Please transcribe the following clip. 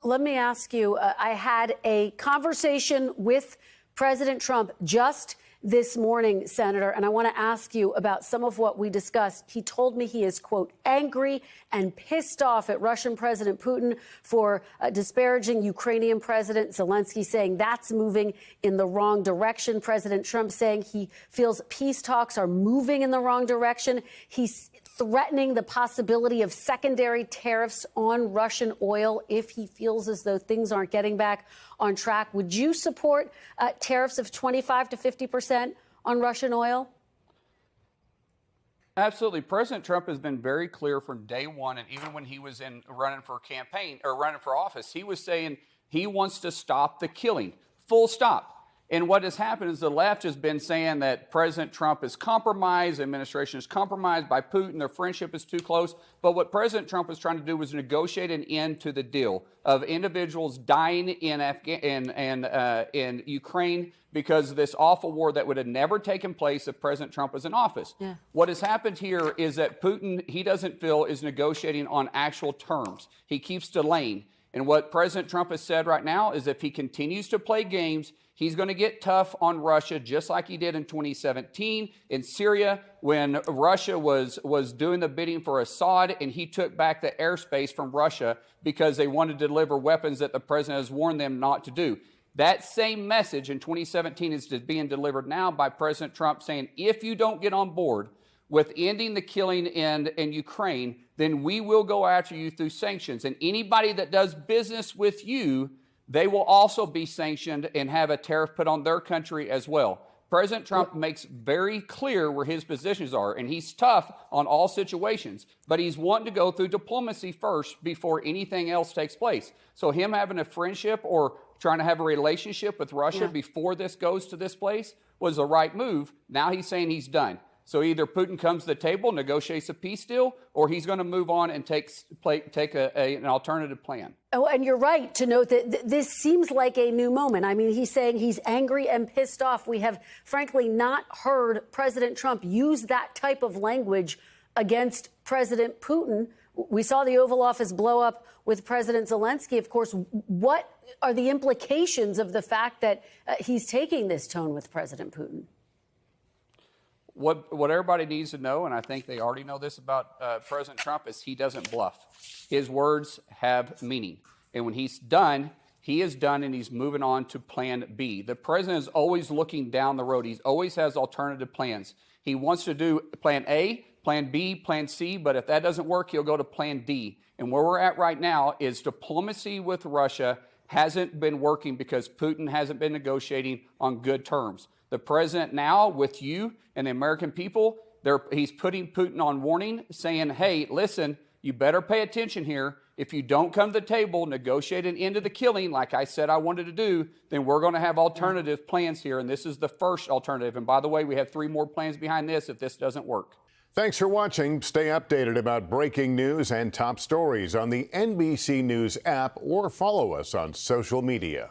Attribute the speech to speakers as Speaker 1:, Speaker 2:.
Speaker 1: Let me ask you, I had a conversation with President Trump just this morning, Senator, and I want to ask you about some of what we discussed. He told me he is, quote, angry and pissed off at Russian President Putin for disparaging Ukrainian President Zelensky, saying that's moving in the wrong direction. President Trump saying he feels peace talks are moving in the wrong direction. He's threatening the possibility of secondary tariffs on Russian oil if he feels as though things aren't getting back on track. Would you support tariffs of 25 to 50% on Russian oil?
Speaker 2: Absolutely. President Trump has been very clear from day one, and even when he was running for campaign or running for office, he was saying he wants to stop the killing, full stop. And what has happened is the left has been saying that President Trump is compromised, the administration is compromised by Putin, their friendship is too close. But what President Trump was trying to do was negotiate an end to the deal of individuals dying in Ukraine because of this awful war that would have never taken place if President Trump was in office. Yeah. What has happened here is that Putin, he doesn't feel, is negotiating on actual terms. He keeps delaying. And what President Trump has said right now is if he continues to play games, he's going to get tough on Russia, just like he did in 2017 in Syria when Russia was doing the bidding for Assad, and he took back the airspace from Russia because they wanted to deliver weapons that the president has warned them not to do. That same message in 2017 is being delivered now by President Trump saying, if you don't get on board with ending the killing in Ukraine, then we will go after you through sanctions. And anybody that does business with you, they will also be sanctioned and have a tariff put on their country as well. President Trump makes very clear where his positions are, and he's tough on all situations, but he's wanting to go through diplomacy first before anything else takes place. So him having a friendship or trying to have a relationship with Russia before this goes to this place was the right move. Now he's saying he's done. So either Putin comes to the table, negotiates a peace deal, or he's going to move on and take an alternative plan.
Speaker 1: Oh, and you're right to note that this seems like a new moment. I mean, he's saying he's angry and pissed off. We have, frankly, not heard President Trump use that type of language against President Putin. We saw the Oval Office blow up with President Zelensky. Of course, what are the implications of the fact that he's taking this tone with President Putin?
Speaker 2: What everybody needs to know, and I think they already know this about President Trump, is he doesn't bluff. His words have meaning. And when he's done, he is done, and he's moving on to plan B. The president is always looking down the road. He always has alternative plans. He wants to do plan A, plan B, plan C, but if that doesn't work, he'll go to plan D. And where we're at right now is diplomacy with Russia hasn't been working because Putin hasn't been negotiating on good terms. The president now, with you and the American people, he's putting Putin on warning, saying, hey, listen, you better pay attention here. If you don't come to the table, negotiate an end to the killing, like I said I wanted to do, then we're going to have alternative plans here, and this is the first alternative. And by the way, we have 3 more plans behind this if this doesn't work.
Speaker 3: Thanks for watching. Stay updated about breaking news and top stories on the NBC News app or follow us on social media.